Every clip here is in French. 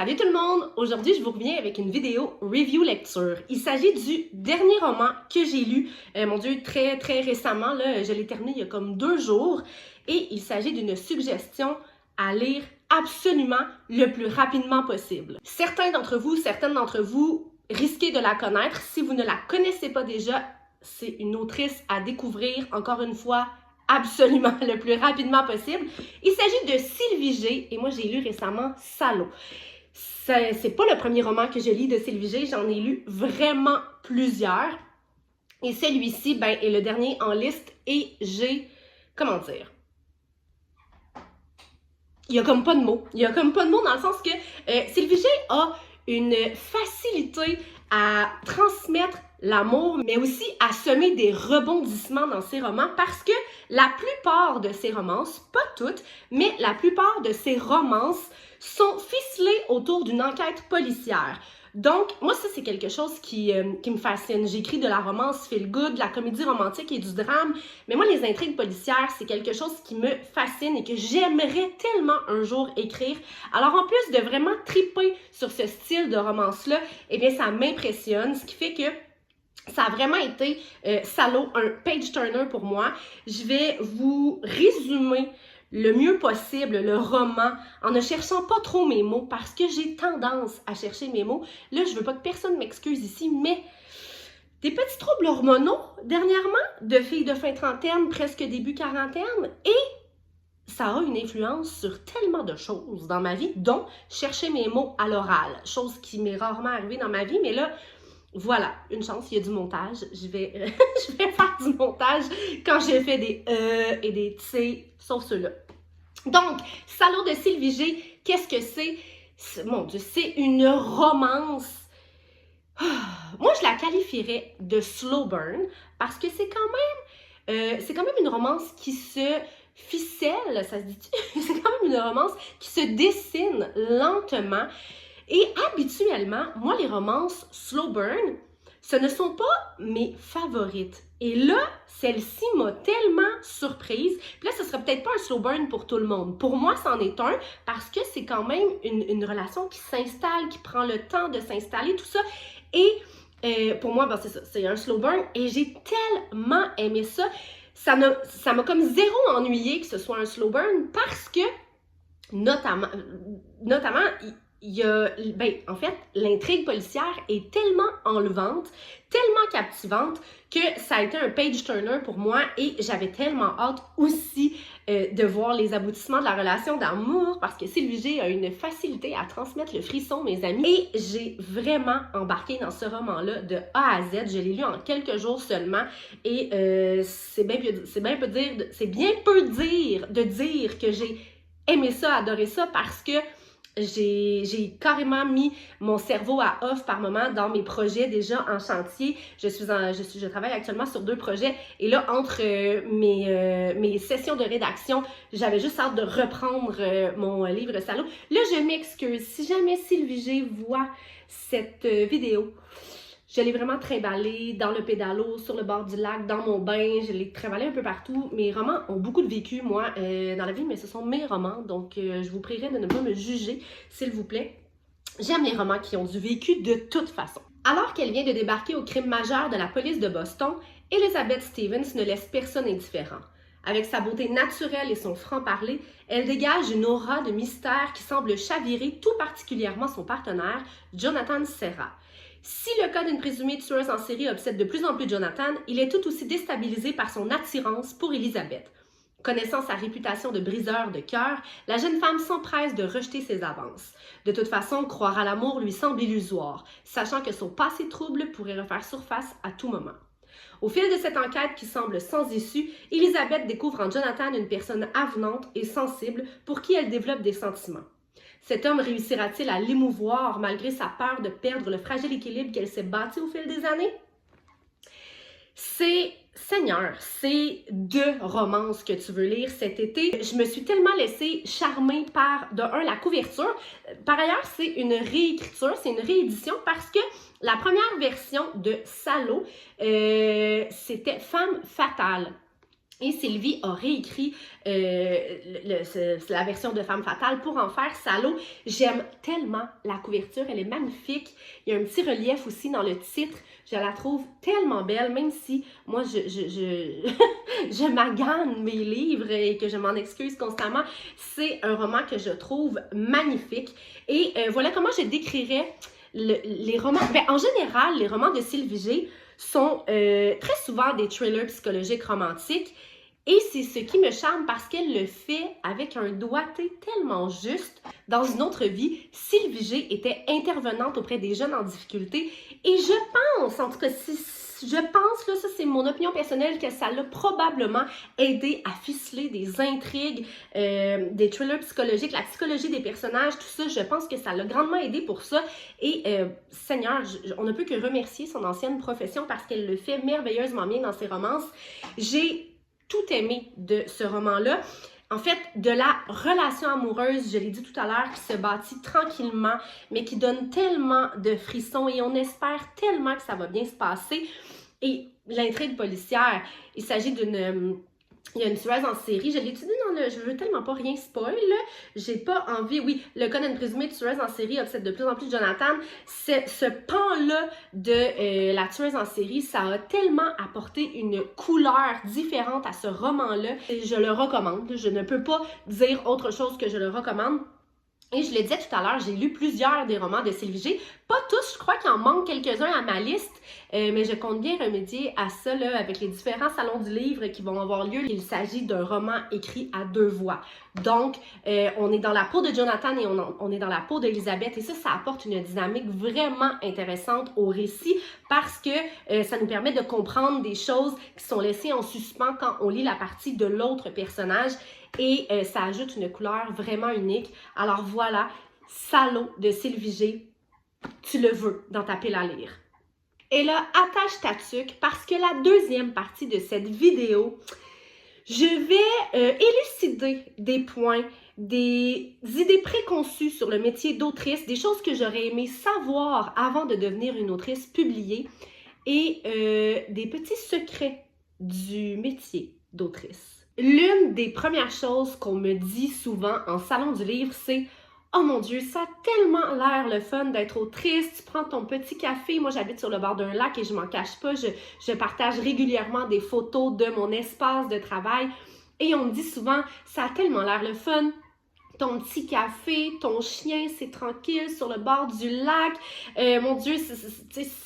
Salut tout le monde! Aujourd'hui, je vous reviens avec une vidéo review lecture. Il s'agit du dernier roman que j'ai lu, mon Dieu, très récemment. Là, je l'ai terminé il y a comme 2 jours. Et il s'agit d'une suggestion à lire absolument le plus rapidement possible. Certaines d'entre vous risquez de la connaître. Si vous ne la connaissez pas déjà, c'est une autrice à découvrir, encore une fois, absolument le plus rapidement possible. Il s'agit de Sylvie G. Et moi, j'ai lu récemment Salo. C'est pas le premier roman que je lis de Sylvie G. J'en ai lu vraiment plusieurs. Et celui-ci, ben, est le dernier en liste. Et j'ai, comment dire, il y a comme pas de mots. Il y a comme pas de mots dans le sens que Sylvie G a une facilité à transmettre l'amour, mais aussi à semer des rebondissements dans ses romans parce que la plupart de ses romances, pas toutes, mais la plupart de ses romances sont ficelées autour d'une enquête policière. Donc, moi, ça, c'est quelque chose qui me fascine. J'écris de la romance feel good, de la comédie romantique et du drame, mais moi, les intrigues policières, c'est quelque chose qui me fascine et que j'aimerais tellement un jour écrire. Alors, en plus de vraiment triper sur ce style de romance-là, eh bien, ça m'impressionne, ce qui fait que ça a vraiment été, Salo, un page-turner pour moi. Je vais vous résumer le mieux possible le roman en ne cherchant pas trop mes mots parce que j'ai tendance à chercher mes mots. Là, je veux pas que personne m'excuse ici, mais des petits troubles hormonaux dernièrement, de filles de fin trentaine, presque début quarantaine, et ça a une influence sur tellement de choses dans ma vie, dont chercher mes mots à l'oral, chose qui m'est rarement arrivée dans ma vie, mais là, voilà, une chance, il y a du montage. Je vais faire du montage quand j'ai fait des et des T, sauf ceux-là. Donc, Salo de Sylvie G, qu'est-ce que c'est? Mon Dieu, c'est une romance. Moi, je la qualifierais de slow burn parce que c'est quand même une romance qui se ficelle, ça se dit-tu? C'est quand même une romance qui se dessine lentement. Et habituellement, moi, les romances slow burn, ce ne sont pas mes favorites. Et là, celle-ci m'a tellement surprise. Puis là, ce serait peut-être pas un slow burn pour tout le monde. Pour moi, c'en est un parce que c'est quand même une relation qui s'installe, qui prend le temps de s'installer, tout ça. Et pour moi, ben, c'est ça, c'est un slow burn. Et j'ai tellement aimé ça. Ça m'a comme zéro ennuyé que ce soit un slow burn parce que, notamment il y a, ben, en fait, l'intrigue policière est tellement enlevante, tellement captivante que ça a été un page-turner pour moi et j'avais tellement hâte aussi de voir les aboutissements de la relation d'amour parce que Sylvie G a une facilité à transmettre le frisson, mes amis. Et j'ai vraiment embarqué dans ce roman-là de A à Z. Je l'ai lu en quelques jours seulement et c'est bien peu dire de dire que j'ai aimé ça, adoré ça parce que j'ai carrément mis mon cerveau à off par moment dans mes projets déjà en chantier. Je travaille actuellement sur 2 projets et là, entre mes sessions de rédaction, j'avais juste hâte de reprendre mon livre Salo. Là, je m'excuse. Si jamais Sylvie G voit cette vidéo, je l'ai vraiment trimballée dans le pédalo, sur le bord du lac, dans mon bain. Je l'ai trimballée un peu partout. Mes romans ont beaucoup de vécu, moi, dans la vie, mais ce sont mes romans. Donc, je vous prierai de ne pas me juger, s'il vous plaît. J'aime les romans qui ont du vécu de toute façon. Alors qu'elle vient de débarquer au crime majeur de la police de Boston, Elizabeth Stevens ne laisse personne indifférent. Avec sa beauté naturelle et son franc-parler, elle dégage une aura de mystère qui semble chavirer tout particulièrement son partenaire, Jonathan Serra. Si le cas d'une présumée tueuse en série obsède de plus en plus Jonathan, il est tout aussi déstabilisé par son attirance pour Elizabeth. Connaissant sa réputation de briseur de cœur, la jeune femme s'empresse de rejeter ses avances. De toute façon, croire à l'amour lui semble illusoire, sachant que son passé trouble pourrait refaire surface à tout moment. Au fil de cette enquête qui semble sans issue, Elizabeth découvre en Jonathan une personne avenante et sensible pour qui elle développe des sentiments. Cet homme réussira-t-il à l'émouvoir malgré sa peur de perdre le fragile équilibre qu'elle s'est bâti au fil des années? Seigneur, c'est 2 romances que tu veux lire cet été. Je me suis tellement laissée charmer par, de un, la couverture. Par ailleurs, c'est une réécriture, c'est une réédition parce que la première version de Salo, c'était Femme fatale. Et Sylvie a réécrit la version de Femme Fatale pour en faire Salo. J'aime tellement la couverture, elle est magnifique. Il y a un petit relief aussi dans le titre. Je la trouve tellement belle, même si moi, je magane mes livres et que je m'en excuse constamment. C'est un roman que je trouve magnifique. Et voilà comment je décrirais les romans. Ben, en général, les romans de Sylvie G sont très souvent des thrillers psychologiques romantiques. Et c'est ce qui me charme parce qu'elle le fait avec un doigté tellement juste. Dans une autre vie, Sylvie G était intervenante auprès des jeunes en difficulté. Et je pense, en tout cas, là, ça c'est mon opinion personnelle, que ça l'a probablement aidé à ficeler des intrigues, des thrillers psychologiques, la psychologie des personnages, tout ça. Je pense que ça l'a grandement aidé pour ça. Et Seigneur, on ne peut que remercier son ancienne profession parce qu'elle le fait merveilleusement bien dans ses romances. J'ai tout aimé de ce roman-là. En fait, de la relation amoureuse, je l'ai dit tout à l'heure, qui se bâtit tranquillement, mais qui donne tellement de frissons et on espère tellement que ça va bien se passer. Et l'intrigue policière, il s'agit d'une... Il y a une tueuse en série, je l'ai étudié je veux tellement pas rien spoil, j'ai pas envie, oui, le cas d'une présumée tueuse en série obsède de plus en plus Jonathan. Ce pan-là de la tueuse en série, ça a tellement apporté une couleur différente à ce roman-là. Et je le recommande, je ne peux pas dire autre chose que je le recommande. Et je le disais tout à l'heure, j'ai lu plusieurs des romans de Sylvie G. Pas tous, je crois qu'il en manque quelques-uns à ma liste, mais je compte bien remédier à ça là, avec les différents salons du livre qui vont avoir lieu. Il s'agit d'un roman écrit à 2 voix. Donc, on est dans la peau de Jonathan et on est dans la peau d'Elisabeth. Et ça apporte une dynamique vraiment intéressante au récit parce que ça nous permet de comprendre des choses qui sont laissées en suspens quand on lit la partie de l'autre personnage. Et ça ajoute une couleur vraiment unique. Alors voilà, Salo de Sylvie G, tu le veux dans ta pile à lire. Et là, attache ta tuque parce que la deuxième partie de cette vidéo, je vais élucider des points, des idées préconçues sur le métier d'autrice, des choses que j'aurais aimé savoir avant de devenir une autrice publiée et des petits secrets du métier d'autrice. L'une des premières choses qu'on me dit souvent en salon du livre, c'est « Oh mon Dieu, ça a tellement l'air le fun d'être autrice, tu prends ton petit café. » Moi, j'habite sur le bord d'un lac et je m'en cache pas. Je partage régulièrement des photos de mon espace de travail et on me dit souvent « Ça a tellement l'air le fun. » Ton petit café, ton chien, c'est tranquille sur le bord du lac. Mon Dieu,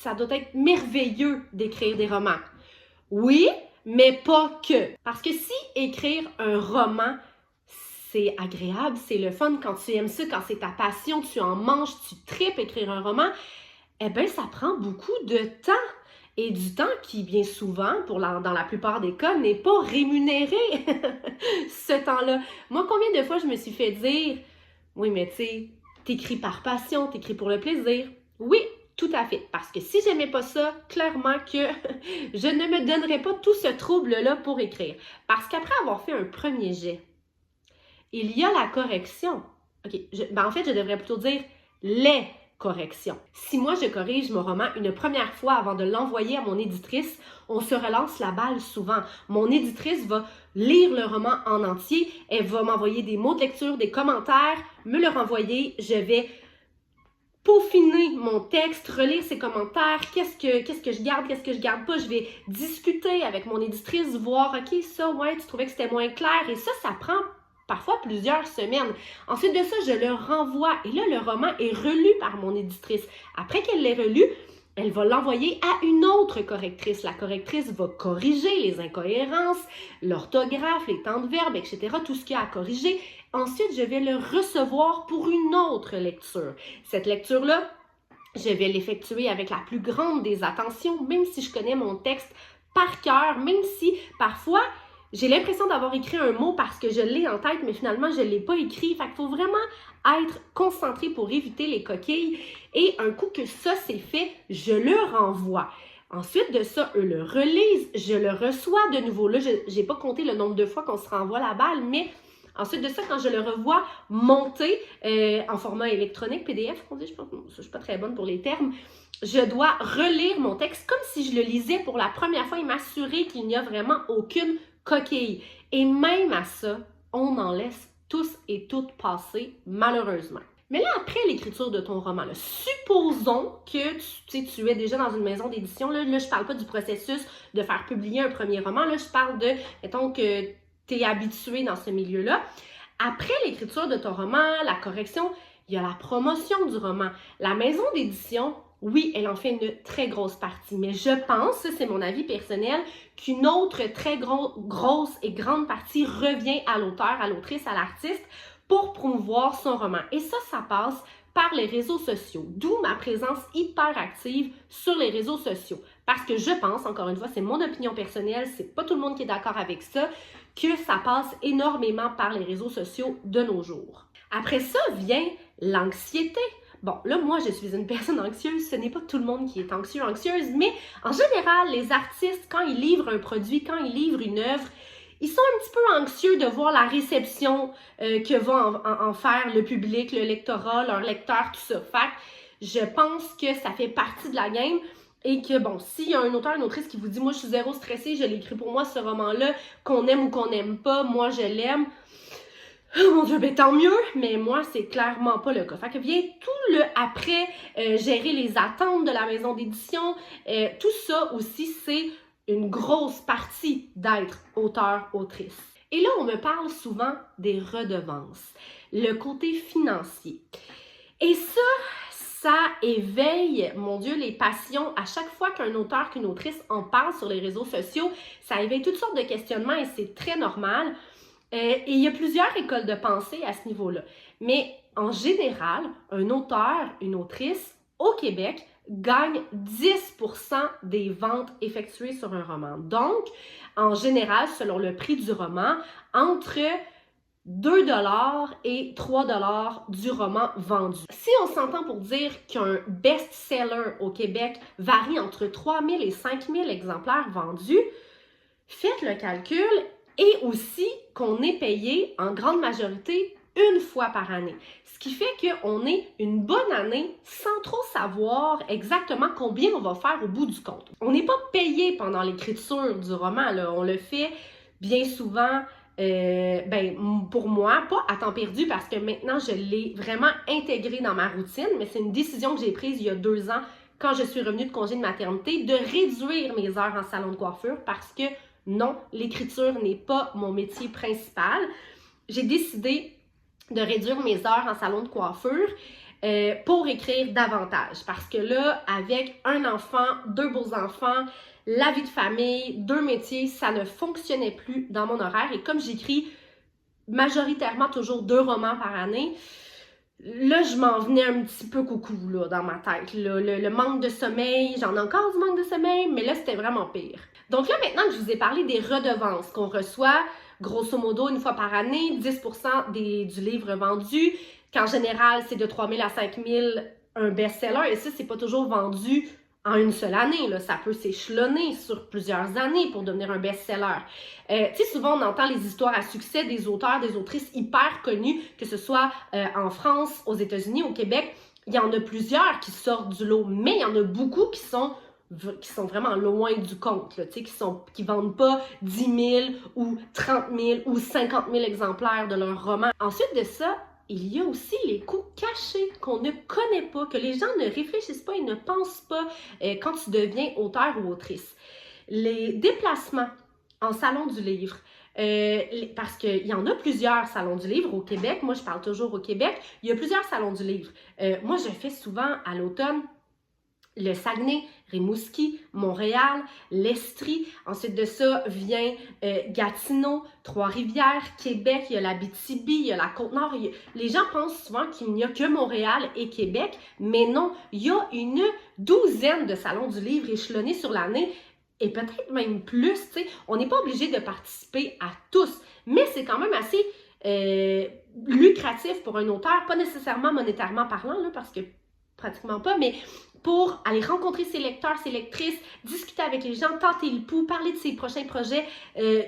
ça doit être merveilleux d'écrire des romans. Oui, mais pas que. Parce que si écrire un roman, c'est agréable, c'est le fun, quand tu aimes ça, quand c'est ta passion, tu en manges, tu tripes écrire un roman, eh bien, ça prend beaucoup de temps. Et du temps qui, bien souvent, dans la plupart des cas, n'est pas rémunéré, ce temps-là. Moi, combien de fois je me suis fait dire « Oui, mais tu sais, t'écris par passion, t'écris pour le plaisir. » Oui, tout à fait. Parce que si j'aimais pas ça, clairement que je ne me donnerais pas tout ce trouble-là pour écrire. Parce qu'après avoir fait un premier jet, il y a la correction. OK, en fait, je devrais plutôt dire les corrections. Si moi, je corrige mon roman une première fois avant de l'envoyer à mon éditrice, on se relance la balle souvent. Mon éditrice va lire le roman en entier, elle va m'envoyer des mots de lecture, des commentaires, me le renvoyer, je vais peaufiner mon texte, relire ses commentaires, qu'est-ce que je garde, qu'est-ce que je garde pas, je vais discuter avec mon éditrice, voir, OK, ça, ouais, tu trouvais que c'était moins clair, et ça prend parfois plusieurs semaines. Ensuite de ça, je le renvoie, et là, le roman est relu par mon éditrice. Après qu'elle l'ait relu, elle va l'envoyer à une autre correctrice. La correctrice va corriger les incohérences, l'orthographe, les temps de verbe, etc., tout ce qu'il y a à corriger. Ensuite, je vais le recevoir pour une autre lecture. Cette lecture-là, je vais l'effectuer avec la plus grande des attentions, même si je connais mon texte par cœur, même si parfois, j'ai l'impression d'avoir écrit un mot parce que je l'ai en tête, mais finalement, je ne l'ai pas écrit. Fait qu'il faut vraiment être concentré pour éviter les coquilles. Et un coup que ça, c'est fait, je le renvoie. Ensuite de ça, eux le relisent, je le reçois de nouveau. Là, je n'ai pas compté le nombre de fois qu'on se renvoie la balle, mais ensuite de ça, quand je le revois monté en format électronique, PDF, on dit, je suis pas très bonne pour les termes, je dois relire mon texte comme si je le lisais pour la première fois et m'assurer qu'il n'y a vraiment aucune coquille. Et même à ça, on en laisse tous et toutes passer, malheureusement. Mais là, après l'écriture de ton roman, là, supposons que tu es déjà dans une maison d'édition. Là, je parle pas du processus de faire publier un premier roman. Là, je parle de, mettons que tu es habitué dans ce milieu-là. Après l'écriture de ton roman, la correction, il y a la promotion du roman. La maison d'édition, oui, elle en fait une très grosse partie, mais je pense, ça c'est mon avis personnel, qu'une autre très grosse et grande partie revient à l'auteur, à l'autrice, à l'artiste pour promouvoir son roman. Et ça passe par les réseaux sociaux, d'où ma présence hyper active sur les réseaux sociaux. Parce que je pense, encore une fois, c'est mon opinion personnelle, c'est pas tout le monde qui est d'accord avec ça, que ça passe énormément par les réseaux sociaux de nos jours. Après ça vient l'anxiété. Bon, là, moi, je suis une personne anxieuse, ce n'est pas tout le monde qui est anxieux, anxieuse, mais en général, les artistes, quand ils livrent un produit, quand ils livrent une œuvre, ils sont un petit peu anxieux de voir la réception que va en faire le public, le lectorat, leur lecteur, tout ça. Fait que je pense que ça fait partie de la game et que, bon, s'il y a un auteur, une autrice qui vous dit « Moi, je suis zéro stressée, je l'ai écrit pour moi, ce roman-là, qu'on aime ou qu'on n'aime pas, moi, je l'aime. » Oh mon Dieu, ben tant mieux, mais moi, c'est clairement pas le cas. Fait que vient tout le après, gérer les attentes de la maison d'édition, tout ça aussi, c'est une grosse partie d'être auteur-autrice. Et là, on me parle souvent des redevances, le côté financier. Et ça éveille, mon Dieu, les passions. À chaque fois qu'un auteur, qu'une autrice en parle sur les réseaux sociaux, ça éveille toutes sortes de questionnements et c'est très normal. Et il y a plusieurs écoles de pensée à ce niveau-là. Mais en général, un auteur, une autrice au Québec gagne 10% des ventes effectuées sur un roman. Donc, en général, selon le prix du roman, entre 2 $ et 3 $ du roman vendu. Si on s'entend pour dire qu'un best-seller au Québec varie entre 3 000 et 5 000 exemplaires vendus, faites le calcul et aussi qu'on est payé en grande majorité une fois par année. Ce qui fait qu'on est une bonne année sans trop savoir exactement combien on va faire au bout du compte. On n'est pas payé pendant l'écriture du roman, là. On le fait bien souvent, pour moi, pas à temps perdu parce que maintenant je l'ai vraiment intégré dans ma routine, mais c'est une décision que j'ai prise il y a 2 ans quand je suis revenue de congé de maternité, de réduire mes heures en salon de coiffure parce que non, l'écriture n'est pas mon métier principal. J'ai décidé de réduire mes heures en salon de coiffure pour écrire davantage. Parce que là, avec un enfant, 2 beaux enfants, la vie de famille, 2 métiers, ça ne fonctionnait plus dans mon horaire. Et comme j'écris majoritairement toujours 2 romans par année, là, je m'en venais un petit peu coucou là, dans ma tête. Là, le manque de sommeil, j'en ai encore du manque de sommeil, mais là, c'était vraiment pire. Donc là, maintenant que je vous ai parlé des redevances qu'on reçoit, grosso modo, une fois par année, 10% du livre vendu, qu'en général, c'est de 3 000 à 5 000 un best-seller, et ça, c'est pas toujours vendu en une seule année, là. Ça peut s'échelonner sur plusieurs années pour devenir un best-seller. Tu sais, souvent, on entend les histoires à succès des auteurs, des autrices hyper connus, que ce soit en France, aux États-Unis, au Québec. Il y en a plusieurs qui sortent du lot, mais il y en a beaucoup qui sont vraiment loin du compte, là, qui vendent pas 10 000 ou 30 000 ou 50 000 exemplaires de leur roman. Ensuite de ça, il y a aussi les coûts cachés qu'on ne connaît pas, que les gens ne réfléchissent pas et ne pensent pas quand tu deviens auteur ou autrice. Les déplacements en salon du livre, parce qu'il y en a plusieurs salons du livre au Québec. Moi, je parle toujours au Québec. Il y a plusieurs salons du livre. Moi, je fais souvent à l'automne le Saguenay, Rimouski, Montréal, l'Estrie. Ensuite de ça vient Gatineau, Trois-Rivières, Québec, il y a l'Abitibi, il y a la Côte-Nord. Les gens pensent souvent qu'il n'y a que Montréal et Québec, mais non, il y a une 12aine de salons du livre échelonnés sur l'année et peut-être même plus, tu sais. On n'est pas obligé de participer à tous, mais c'est quand même assez lucratif pour un auteur, pas nécessairement monétairement parlant, là, parce que pratiquement pas, mais pour aller rencontrer ses lecteurs, ses lectrices, discuter avec les gens, tenter le pouls, parler de ses prochains projets,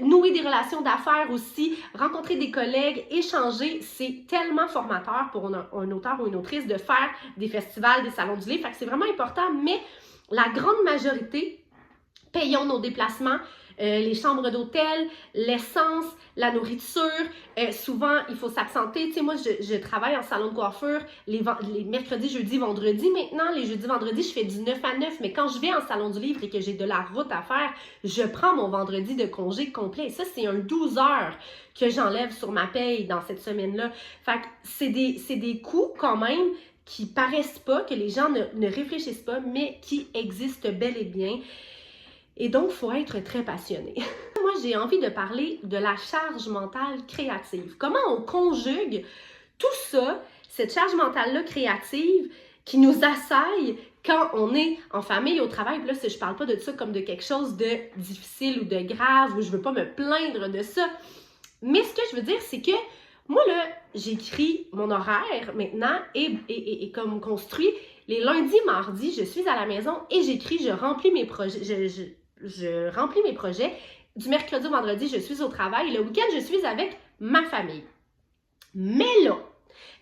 nouer des relations d'affaires aussi, rencontrer des collègues, échanger. C'est tellement formateur pour un auteur ou une autrice de faire des festivals, des salons du livre. Fait que c'est vraiment important, mais la grande majorité, payons nos déplacements, les chambres d'hôtel, l'essence, la nourriture. Souvent, il faut s'absenter. Tu sais, moi, je travaille en salon de coiffure les mercredis, jeudis, vendredis. Maintenant, les jeudis, vendredis, je fais du 9 à 9. Mais quand je vais en salon du livre et que j'ai de la route à faire, je prends mon vendredi de congé complet. Et ça, c'est un 12 heures que j'enlève sur ma paye dans cette semaine-là. Fait que c'est des coûts quand même qui paraissent pas, que les gens ne réfléchissent pas, mais qui existent bel et bien. Et donc, il faut être très passionné. Moi, j'ai envie de parler de la charge mentale créative. Comment on conjugue tout ça, cette charge mentale-là créative qui nous assaille quand on est en famille, au travail. Puis là, je parle pas de ça comme de quelque chose de difficile ou de grave, ou je veux pas me plaindre de ça. Mais ce que je veux dire, c'est que moi, là, j'écris mon horaire maintenant et comme construit. Les lundis, mardis, je suis à la maison et j'écris, je remplis mes projets. Je remplis mes projets. Du mercredi au vendredi, je suis au travail. Le week-end, je suis avec ma famille. Mais là,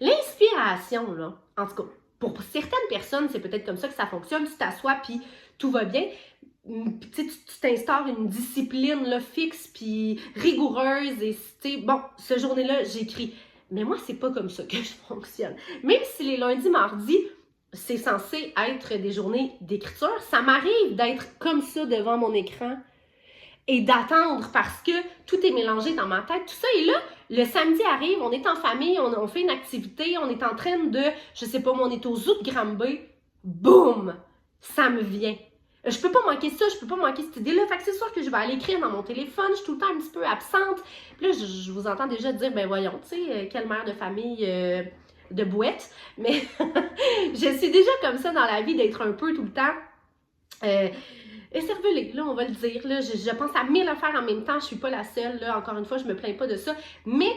l'inspiration, là, en tout cas, pour certaines personnes, c'est peut-être comme ça que ça fonctionne. Tu t'assois, puis tout va bien. Tu t'instaures une discipline là, fixe puis rigoureuse et bon, ce journée-là, j'écris. Mais moi, c'est pas comme ça que je fonctionne. Même si les lundis, mardis, c'est censé être des journées d'écriture, ça m'arrive d'être comme ça devant mon écran et d'attendre parce que tout est mélangé dans ma tête, tout ça. Et là, le samedi arrive, on est en famille, on fait une activité, on est en train de, je sais pas, on est au zoo de Granby, boum, ça me vient. Je peux pas manquer ça, je peux pas manquer cette idée-là. Fait que c'est sûr que je vais aller écrire dans mon téléphone, je suis tout le temps un petit peu absente. Puis là, je vous entends déjà dire, ben voyons, tu sais, quelle mère de famille de bouette. Mais je suis déjà comme ça dans la vie d'être un peu tout le temps écervelée, là, on va le dire. Là, je pense à 1000 affaires en même temps, je suis pas la seule, là, encore une fois, je me plains pas de ça. Mais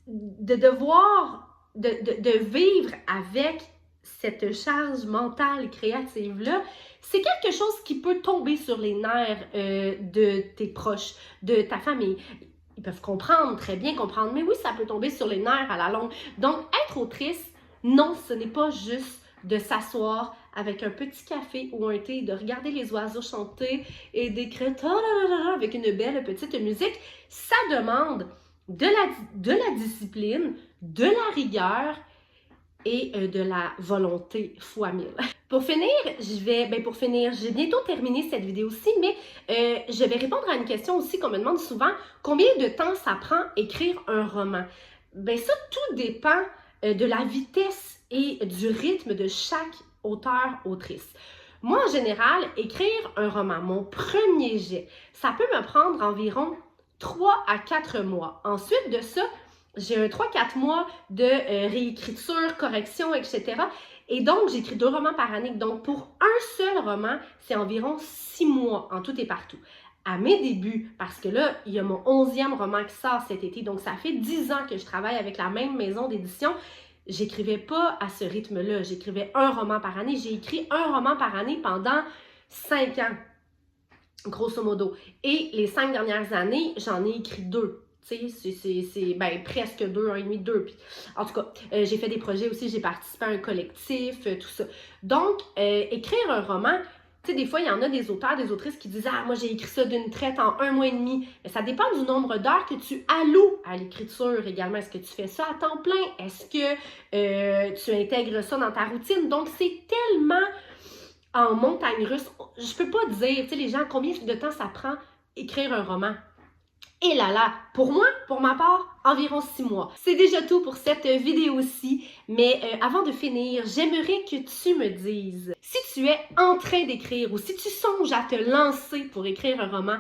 de devoir, de vivre avec cette charge mentale créative-là, c'est quelque chose qui peut tomber sur les nerfs de tes proches, de ta famille. Ils peuvent comprendre, très bien comprendre, mais oui, ça peut tomber sur les nerfs à la longue. Donc, être autrice, non, ce n'est pas juste de s'asseoir avec un petit café ou un thé, de regarder les oiseaux chanter et d'écrire avec une belle petite musique. Ça demande de la discipline, de la rigueur et de la volonté fois 1000. Pour finir, j'ai bientôt terminé cette vidéo-ci, mais je vais répondre à une question aussi qu'on me demande souvent. Combien de temps ça prend écrire un roman? Ben ça, tout dépend de la vitesse et du rythme de chaque auteur-autrice. Moi, en général, écrire un roman, mon premier jet, ça peut me prendre environ 3 à 4 mois. Ensuite de ça, j'ai un 3-4 mois de réécriture, correction, etc. Et donc, j'écris 2 romans par année. Donc, pour un seul roman, c'est environ 6 mois en tout et partout. À mes débuts, parce que là, il y a mon 11e roman qui sort cet été. Donc, ça fait 10 ans que je travaille avec la même maison d'édition. J'écrivais pas à ce rythme-là. J'écrivais un roman par année. J'ai écrit un roman par année pendant 5 ans, grosso modo. Et les 5 dernières années, j'en ai écrit 2. Tu sais, c'est presque 2, 1 et demi, 2. Puis, en tout cas, j'ai fait des projets aussi, j'ai participé à un collectif, tout ça. Donc, écrire un roman, tu sais, des fois, il y en a des auteurs, des autrices qui disent « Ah, moi, j'ai écrit ça d'une traite en 1 mois et demi. » Mais ça dépend du nombre d'heures que tu alloues à l'écriture également. Est-ce que tu fais ça à temps plein? Est-ce que tu intègres ça dans ta routine? Donc, c'est tellement en montagne russe. Je peux pas dire, tu sais, les gens, combien de temps ça prend écrire un roman? Et là là, pour moi, pour ma part, environ 6 mois. C'est déjà tout pour cette vidéo-ci, mais avant de finir, j'aimerais que tu me dises, si tu es en train d'écrire ou si tu songes à te lancer pour écrire un roman,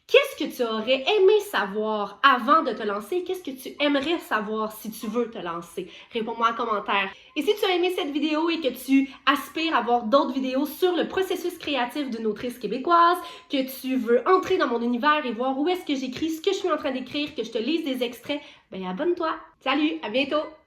qu'est-ce que tu aurais aimé savoir avant de te lancer? Qu'est-ce que tu aimerais savoir si tu veux te lancer? Réponds-moi en commentaire. Et si tu as aimé cette vidéo et que tu aspires à voir d'autres vidéos sur le processus créatif d'une autrice québécoise, que tu veux entrer dans mon univers et voir où est-ce que j'écris, ce que je suis en train d'écrire, que je te lise des extraits, ben abonne-toi. Salut, à bientôt!